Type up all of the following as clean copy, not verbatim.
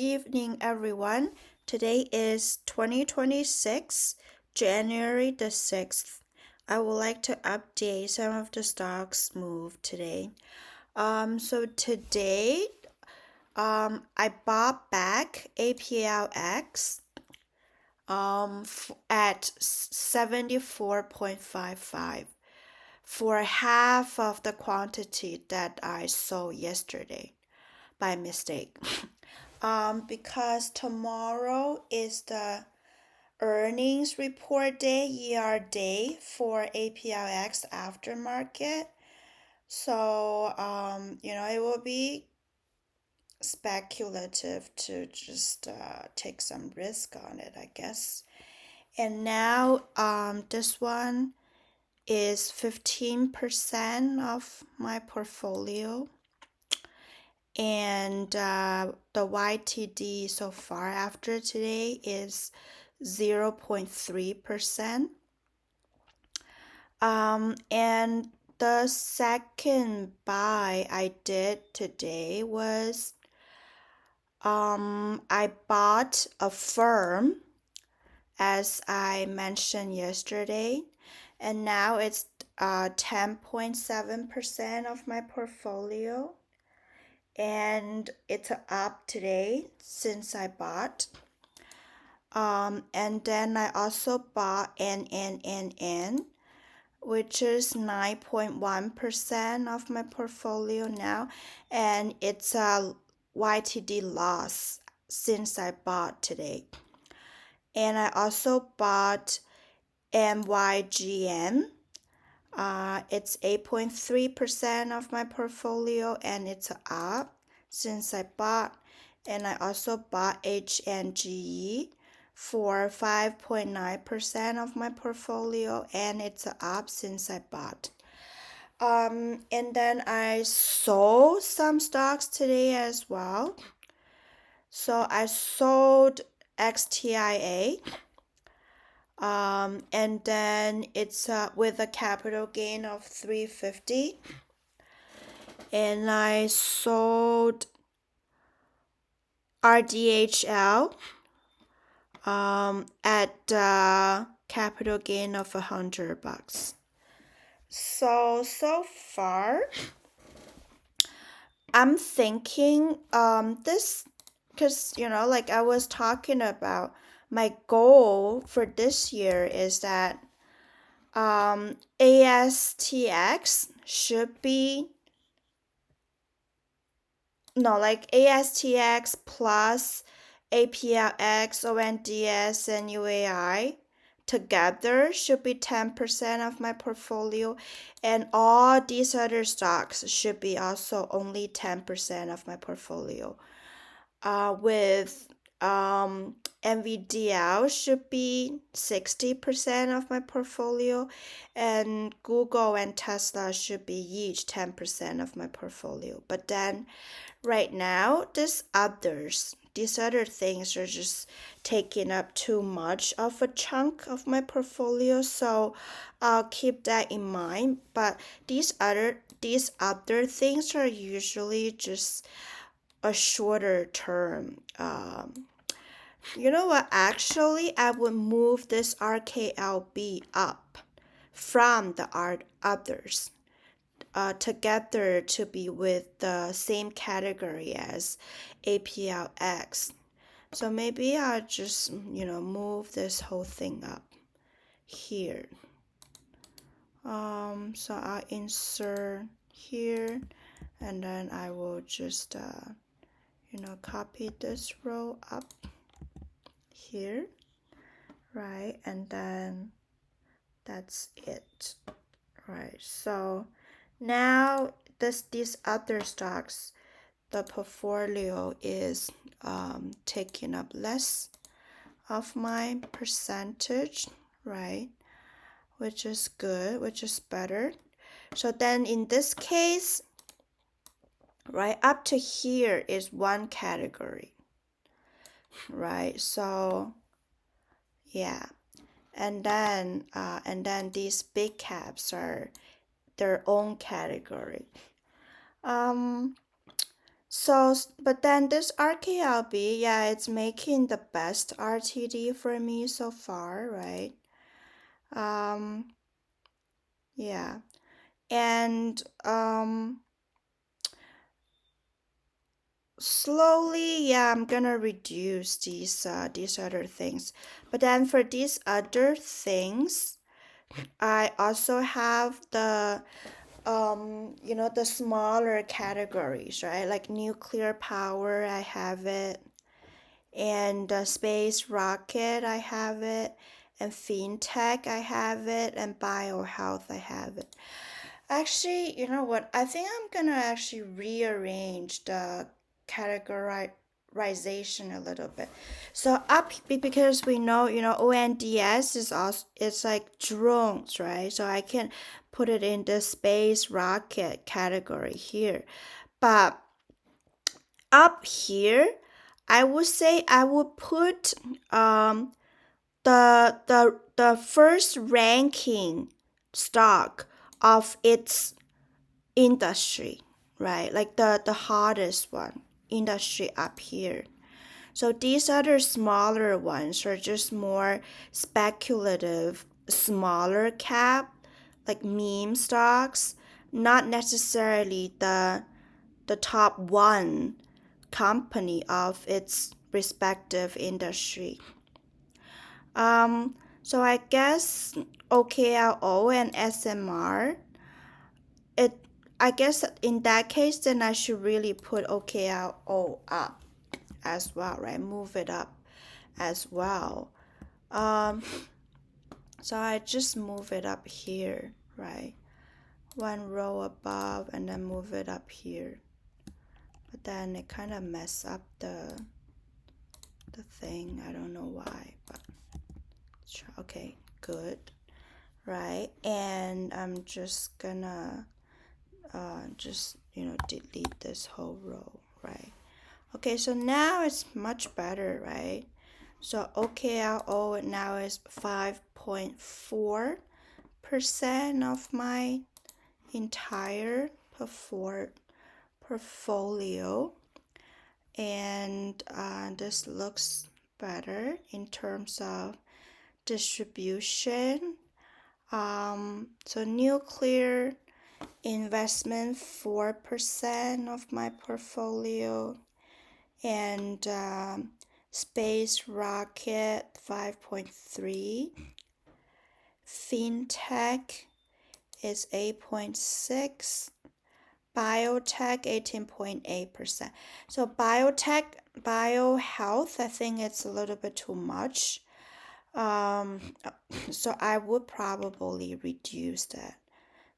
Evening, everyone. Today is 2026, January the 6th. I would like to update some of the stocks move today. So today, I bought back APLX at 74.55 for half of the quantity that I sold yesterday by mistake. Because tomorrow is the earnings report day, ER day for APLX aftermarket. So, it will be speculative to just take some risk on it, I guess. And now, this one is 15% of my portfolio. And the YTD so far after today is 0.3%. And the second buy I did today was I bought AFRM, as I mentioned yesterday, and now it's 10.7% of my portfolio. And it's up today since I bought. And then I also bought NNNN, which is 9.1% of my portfolio now, and it's a YTD loss since I bought today. And I also bought MYGN. It's 8.3% of my portfolio, and it's up since I bought. And I also bought HNGE for 5.9% of my portfolio, and it's up since I bought. And then I sold some stocks today as well. So I sold XTIA. And then it's with a capital gain of 350. And I sold RDHL at capital gain of $100. So far, I'm thinking this, because like I was talking about, my goal for this year is that ASTX should be ASTX plus APLX, ONDS, and UAI together should be 10% of my portfolio, and all these other stocks should be also only 10% of my portfolio. With NVDL should be 60% of my portfolio, and Google and Tesla should be each 10% of my portfolio. But then right now, these other things are just taking up too much of a chunk of my portfolio, so I'll keep that in mind. But these other things are usually just a shorter term. You know what? Actually, I would move this RKLB up from the others together to be with the same category as APLX. So maybe I'll just, move this whole thing up here. So I'll insert here, and then I will just, copy this row up here, right? And then that's it, right? So now these other stocks, the portfolio is taking up less of my percentage, right? Which is good, which is better. So then in this case, right, up to here is one category, right? So yeah, and then these big caps are their own category. So, but then this RKLB, yeah, it's making the best RTD for me so far, right? Um, yeah. And slowly, yeah, I'm gonna reduce these other things. But then for these other things, I also have the the smaller categories, right? Like nuclear power, I have it, and space rocket, I have it, and fintech, I have it, and biohealth, I have it. Actually, you know what? I think I'm gonna actually rearrange the categorization a little bit. So up because we know, ONDS is also it's like drones, right? So I can put it in the space rocket category here. But up here, I would say I would put the first ranking stock of its industry, right? Like the hardest one industry up here. So these other smaller ones are just more speculative, smaller cap, like meme stocks, not necessarily the top one company of its respective industry. So I guess OKLO and SMR, it I guess in that case then I should really put OKLO up as well, right? Move it up as well. Um, so I just move it up here, right? One row above and then move it up here. But then it kind of mess up the thing. I don't know why, but okay, good, right? And I'm just gonna just delete this whole row, right? Okay, so now it's much better, right? So OKLO now is 5.4% of my entire portfolio, and this looks better in terms of distribution. So nuclear investment 4% of my portfolio, and space rocket 5.3. Fintech is 8.6. Biotech 18.8%. So biohealth, I think it's a little bit too much. So I would probably reduce that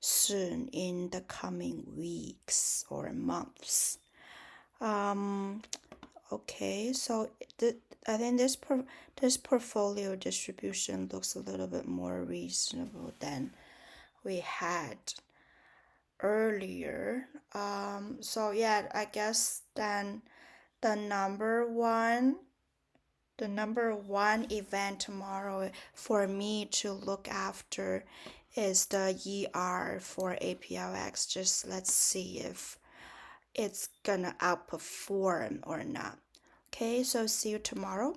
soon in the coming weeks or months. Okay, so I think this portfolio distribution looks a little bit more reasonable than we had earlier. So yeah, I guess then the number one event tomorrow for me to look after is the ER for APLX. Just let's see if it's gonna outperform or not. Okay, so see you tomorrow.